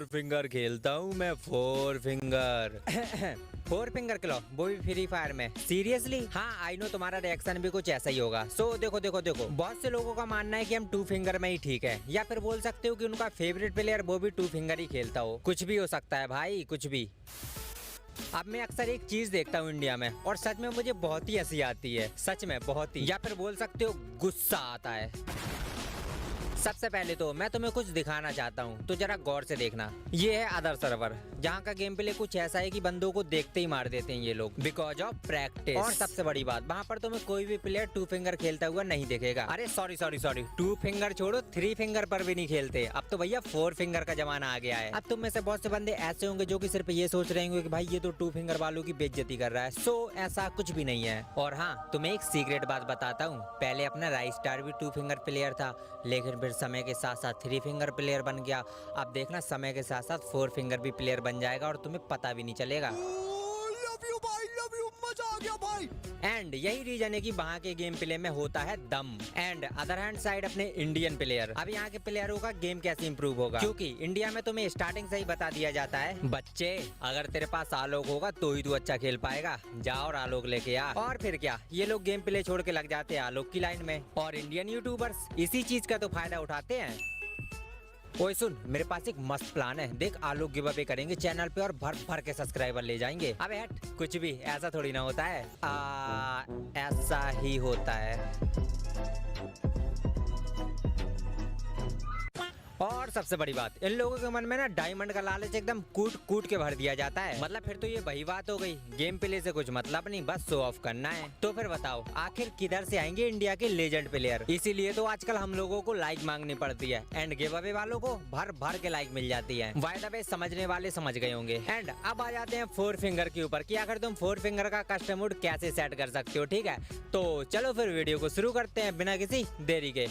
Finger खेलता हूँ मैं, four finger. Four finger claw, वो भी फ्री फायर में? सीरियसली? हाँ आई नो, तुम्हारा रिएक्शन भी कुछ ऐसा ही होगा। सो देखो देखो देखो, बहुत से लोगों का मानना है कि हम टू फिंगर में ही ठीक है, या फिर बोल सकते हो कि उनका फेवरेट प्लेयर वो भी टू फिंगर ही खेलता हो। कुछ भी हो सकता है भाई, कुछ भी। अब मैं अक्सर एक चीज देखता हूँ इंडिया में, और सच में मुझे बहुत ही हंसी आती है, सच में बहुत ही, या फिर बोल सकते हो गुस्सा आता है। सबसे पहले तो मैं तुम्हें कुछ दिखाना चाहता हूँ, तो जरा गौर से देखना। ये है अदर सर्वर, जहाँ का गेम प्ले कुछ ऐसा है कि बंदों को देखते ही मार देते हैं ये लोग, बिकॉज ऑफ प्रैक्टिस। और सबसे बड़ी बात, वहाँ पर तुम्हें कोई भी प्लेयर टू फिंगर खेलता हुआ नहीं दिखेगा। अरे sorry sorry sorry, two finger छोड़ो, थ्री फिंगर पर भी नहीं खेलते। अब तो भैया फोर फिंगर का जमाना आ गया है। अब तुम में से बहुत से बंदे ऐसे होंगे जो कि सिर्फ ये सोच रहे होंगे कि भाई ये तो टू फिंगर वालों की बेइज्जती कर रहा है। सो ऐसा कुछ भी नहीं है। और हाँ, तुम्हें एक सीक्रेट बात बताता हूँ, पहले अपना राइस स्टार भी टू फिंगर प्लेयर था, लेकिन फिर समय के साथ साथ थ्री फिंगर प्लेयर बन गया। अब देखना समय के साथ साथ फोर फिंगर भी प्लेयर बन जाएगा और तुम्हें पता भी नहीं चलेगा। लव यू भाई, लव यू, मजा आ गया भाई। एंड यही रीजन है कि वहाँ के गेम प्ले में होता है दम। एंड अदर हैंड साइड अपने इंडियन प्लेयर, अब यहाँ के प्लेयरों का गेम कैसे इंप्रूव होगा, क्योंकि इंडिया में तुम्हें स्टार्टिंग से ही बता दिया जाता है, बच्चे अगर तेरे पास आलोक होगा तो ही तू अच्छा खेल पाएगा, जा और आलोक लेके आ। और फिर क्या, ये लोग गेम प्ले छोड़ के लग जाते हैं आलोक की लाइन में। और इंडियन यूट्यूबर्स इसी चीज का तो फायदा उठाते हैं। ओए सुन, मेरे पास एक मस्त प्लान है, देख आलोक गिव अवे करेंगे चैनल पे और भर भर के सब्सक्राइबर ले जाएंगे। अबे हट, कुछ भी ऐसा थोड़ी ना होता है। ऐसा ही होता है। और सबसे बड़ी बात, इन लोगों के मन में ना डायमंड का लालच एकदम कूट कूट के भर दिया जाता है। मतलब फिर तो ये वही बात हो गई, गेम प्ले से कुछ मतलब नहीं, बस शो ऑफ करना है। तो फिर बताओ आखिर किधर से आएंगे इंडिया के लेजेंड प्लेयर? इसीलिए तो आजकल हम लोगों को लाइक मांगनी पड़ती है, एंड गिव अवे वालों को भर भर के लाइक मिल जाती है। बाय द वे समझने वाले समझ गए होंगे। एंड अब आ जाते हैं फोर फिंगर के ऊपर, कि अगर तुम फोर फिंगर का कस्टम मोड कैसे सेट कर सकते हो। ठीक है, तो चलो फिर वीडियो को शुरू करते हैं बिना किसी देरी के।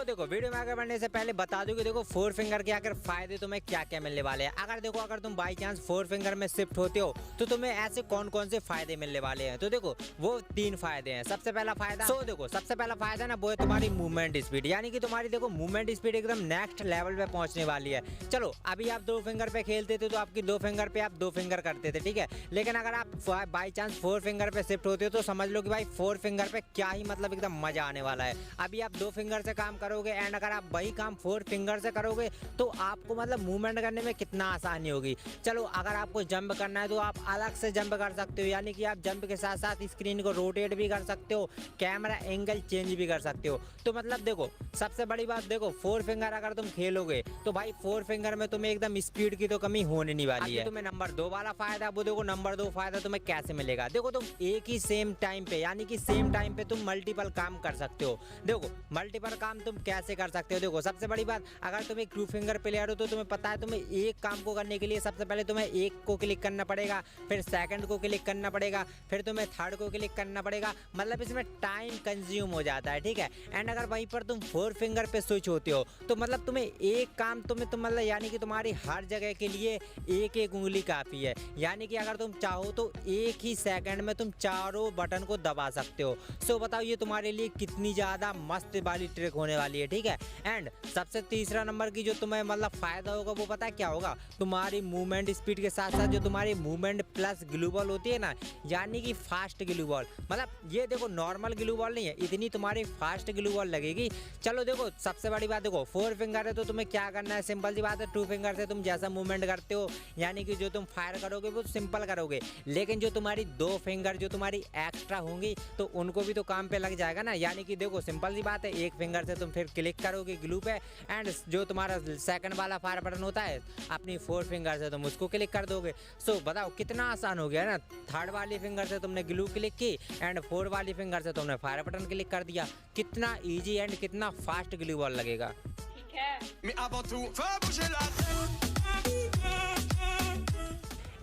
देखो, वीडियो में आगे बढ़ने से पहले बता दूं कि देखो फोर फिंगर के आखिर फायदे तुम्हें क्या क्या मिलने वाले हैं। अगर तुम बाई चांस फोर फिंगर में शिफ्ट होते हो तो तुम्हें ऐसे कौन कौन से फायदे मिलने वाले हैं। तो देखो वो तीन फायदे हैं। सबसे पहला फायदा, सबसे पहला फायदा ना वो है तुम्हारी मूवमेंट स्पीड, यानी कि तुम्हारी देखो मूवमेंट स्पीड एकदम नेक्स्ट लेवल पे पहुंचने वाली है। चलो अभी आप दो फिंगर पे खेलते थे तो आपकी दो फिंगर पे आप दो फिंगर करते थे, ठीक है, लेकिन अगर आप बाई चांस फोर फिंगर पे शिफ्ट होते हो तो समझ लो कि भाई फोर फिंगर पे क्या ही मतलब एकदम मजा आने वाला है। अभी आप दो फिंगर से काम करोगे, एंड अगर आप वही काम फोर फिंगर से करोगे तो आपको मतलब मूवमेंट करने में कितना आसानी होगी। चलो अगर आपको जंप करना है तो आप अलग से जंप कर सकते हो, यानी कि आप जंप के साथ साथ स्क्रीन को रोटेट भी कर सकते हो, कैमरा एंगल चेंज भी कर सकते हो। तो मतलब देखो सबसे बड़ी बात, देखो फोर फिंगर अगर तुम खेलोगे तो भाई फोर फिंगर में तुम्हें एकदम स्पीड की तो कमी होने नहीं वाली है। तुम्हें नंबर दो वाला फायदा, वो देखो नंबर दो फायदा तुम्हें कैसे मिलेगा। देखो तुम एक ही सेम टाइम पे, यानी कि सेम टाइम पे तुम मल्टीपल काम कर सकते हो। देखो मल्टीपल काम तुम कैसे कर सकते हो, देखो सबसे बड़ी बात, अगर तुम एक टू फिंगर प्लेयर हो तो तुम्हें पता है तुम्हें एक काम को करने के लिए सबसे पहले तुम्हें एक को क्लिक करना पड़ेगा, फिर सेकंड को क्लिक करना पड़ेगा, फिर तुम्हें थर्ड को क्लिक करना पड़ेगा। मतलब इसमें टाइम कंज्यूम हो जाता है, ठीक है। एंड अगर वहीं पर तुम फोर फिंगर पे स्विच होते हो तो मतलब तुम्हें एक काम तुम मतलब यानी कि तुम्हारी हर जगह के लिए एक एक उंगली काफी है, यानी कि अगर तुम चाहो तो एक ही सेकंड में तुम चारों बटन को दबा सकते हो। सो बताओ ये तुम्हारे लिए कितनी ज्यादा मस्त वाली ट्रिक होने वाली है, ठीक है। एंड सबसे तीसरा नंबर की जो तुम्हें मतलब फायदा होगा वो पता है क्या होगा, तुम्हारी मूवमेंट स्पीड के साथ साथ जो तुम्हारी मूवमेंट प्लस ग्लू बॉल होती है ना, यानी कि फास्ट ग्लू बॉल, मतलब ये देखो नॉर्मल ग्लू बॉल नहीं है, इतनी तुम्हारी फास्ट ग्लू बॉल लगेगी। चलो देखो सबसे बड़ी बात, देखो फोर फिंगर है तो तुम्हें क्या करना है, सिंपल सी बात है, टू फिंगर से तुम जैसा मूवमेंट करते हो यानी कि जो तुम फायर करोगे वो सिंपल करोगे, लेकिन जो तुम्हारी दो फिंगर जो तुम्हारी एक्स्ट्रा होंगी तो उनको भी तो काम पे लग जाएगा ना। यानी कि देखो सिंपल सी बात है, एक फिंगर से तुम फिर क्लिक करोगे ग्लू पे, एंड जो तुम्हारा सेकंड वाला फायर बटन होता है अपनी फोर फिंगर से तुम उसको क्लिक कर दोगे। सो बताओ कितना आसान हो गया ना। थर्ड वाली फिंगर से तुमने ग्लू क्लिक की एंड फोर वाली फिंगर से तुमने फायर बटन क्लिक कर दिया। कितना इजी एंड कितना फास्ट ग्लू बॉल लगेगा, ठीक है।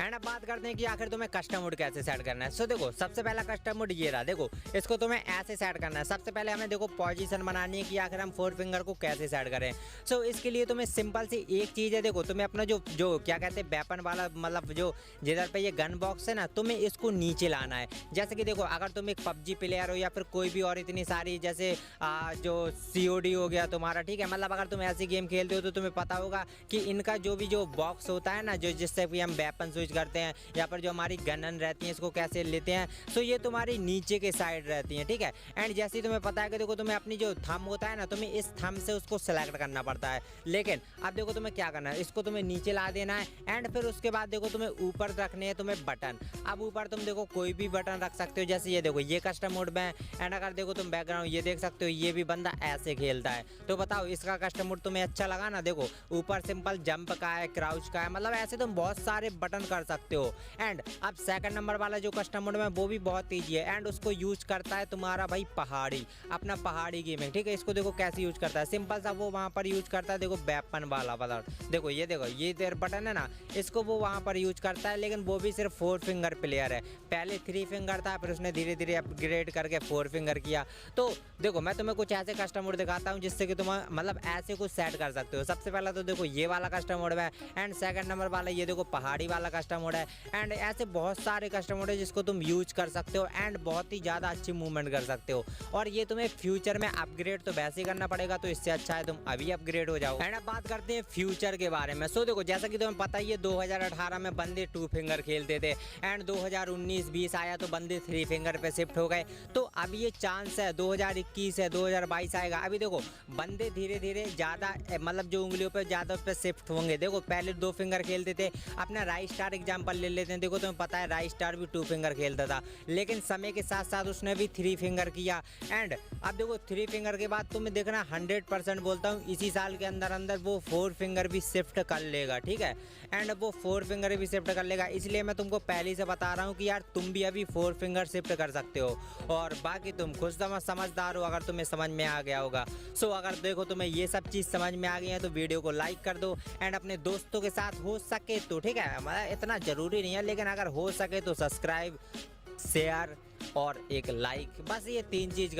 एंड अब बात करते हैं कि आखिर तुम्हें कस्टम मोड कैसे सेट करना है। सो देखो सबसे पहला कस्टम मोड ये रहा, देखो इसको तुम्हें ऐसे सेट करना है। सबसे पहले हमें देखो पोजीशन बनानी है कि आखिर हम 4 फिंगर को कैसे सेट करें। सो इसके लिए तुम्हें सिंपल सी एक चीज़ है, देखो तुम्हें अपना जो जो क्या कहते हैं वेपन वाला मतलब जो जिधर पे ये गन बॉक्स है ना, तुम्हें इसको नीचे लाना है। जैसे कि देखो अगर तुम एक पबजी प्लेयर हो या फिर कोई भी और इतनी सारी जैसे जो COD हो गया तुम्हारा, ठीक है, मतलब अगर तुम ऐसी गेम खेलते हो तो तुम्हें पता होगा कि इनका जो भी जो बॉक्स होता है ना, जो जिससे भी हम वेपन स्विच करते हैं या फिर जो हमारी गनन रहती है इसको कैसे लेते हैं, सो ये तुम्हारी नीचे के साइड रहती है, ठीक है। एंड जैसे ही तुम्हें पता है कि देखो तुम्हें अपनी जो थंब होता है ना, तुम्हें इस थंब से उसको सेलेक्ट करना पड़ता है। लेकिन अब देखो तुम्हें क्या करना है, इसको तुम्हें नीचे ला देना है एंड फिर उसके बाद देखो तुम्हें ऊपर रखने हैं तुम्हें बटन। अब ऊपर तुम देखो कोई भी बटन रख सकते हो, जैसे ये देखो ये कस्टम मोड में। एंड अगर देखो तुम बैकग्राउंड ये देख सकते हो, ये भी बंदा ऐसे खेलता है। तो बताओ इसका कस्टम मोड तुम्हें अच्छा लगा ना। देखो ऊपर सिंपल जंप का है, क्राउच का है, मतलब ऐसे तुम बहुत सारे बटन कर सकते हो। एंड अब सेकंड नंबर वाला जो कस्टम मोड में वो भी बहुत ईजी है एंड उसको यूज करता है तुम्हारा भाई पहाड़ी, अपना पहाड़ी गेमिंग, ठीक है। इसको देखो कैसे यूज करता है, सिंपल सा वो वहाँ पर यूज करता है, देखो वेपन वाला देखो ये देर बटन है ना, इसको वो वहाँ पर यूज करता है। लेकिन वो भी सिर्फ 4 फिंगर प्लेयर है, पहले 3 फिंगर था, फिर उसने धीरे धीरे अपग्रेड करके 4 फिंगर किया। तो देखो मैं तुम्हें कुछ ऐसे कस्टम मोड दिखाता हूँ जिससे कि तुम मतलब ऐसे कुछ सेट कर सकते हो। सबसे पहला तो देखो ये वाला कस्टम मोड है एंड सेकंड नंबर वाला ये देखो पहाड़ी वाला कस्टम मोड है। एंड ऐसे बहुत सारे कस्टम मोड है जिसको तुम यूज कर सकते हो एंड बहुत ही ज़्यादा अच्छी मूवमेंट कर सकते हो। और ये तुम्हें फ्यूचर में अपग्रेड तो वैसे ही करना पड़ेगा, तो इससे अच्छा है तुम अभी अपग्रेड हो जाओ। एंड अब बात करते हैं फ्यूचर के बारे में। सो देखो जैसा कि तुम्हें पता ही है 2018 में बंदे 2 फिंगर खेलते थे एंड 2019-20 आया तो बंदे 3 फिंगर पे शिफ्ट हो गए। तो अब ये चांस है 2021 है 2022 आएगा, अभी देखो बंदे धीरे धीरे ज़्यादा मतलब जो उंगलियों पे ज़्यादा उस पर शिफ्ट होंगे। देखो पहले 2 फिंगर खेलते थे, अपना राइट स्टार एग्जाम्पल ले लेते हैं। देखो तुम्हें पता है राइट स्टार भी 2 फिंगर खेलता था, लेकिन समय के साथ साथ उसने भी 3 फिंगर किया। एंड अब देखो 3 फिंगर के बाद तुम्हें देखना 100% बोलता हूँ इसी साल के अंदर अंदर वो 4 फिंगर भी शिफ्ट कर लेगा, ठीक है। एंड वो 4 फिंगर भी शिफ्ट कर लेगा, इसलिए मैं तुमको पहले से बता रहा हूँ कि यार तुम भी अभी 4 फिंगर शिफ्ट कर सकते हो। और बाकी तुम खुद समझदार हो अगर तुम्हें समझ में आ गया होगा। सो अगर देखो तुम्हें ये सब चीज़ समझ में आ गई है तो वीडियो को लाइक कर दो एंड अपने दोस्तों के साथ हो सके तो, ठीक है, मतलब इतना ज़रूरी नहीं है, लेकिन अगर हो सके तो सब्सक्राइब, शेयर और एक लाइक, बस ये 3 चीज़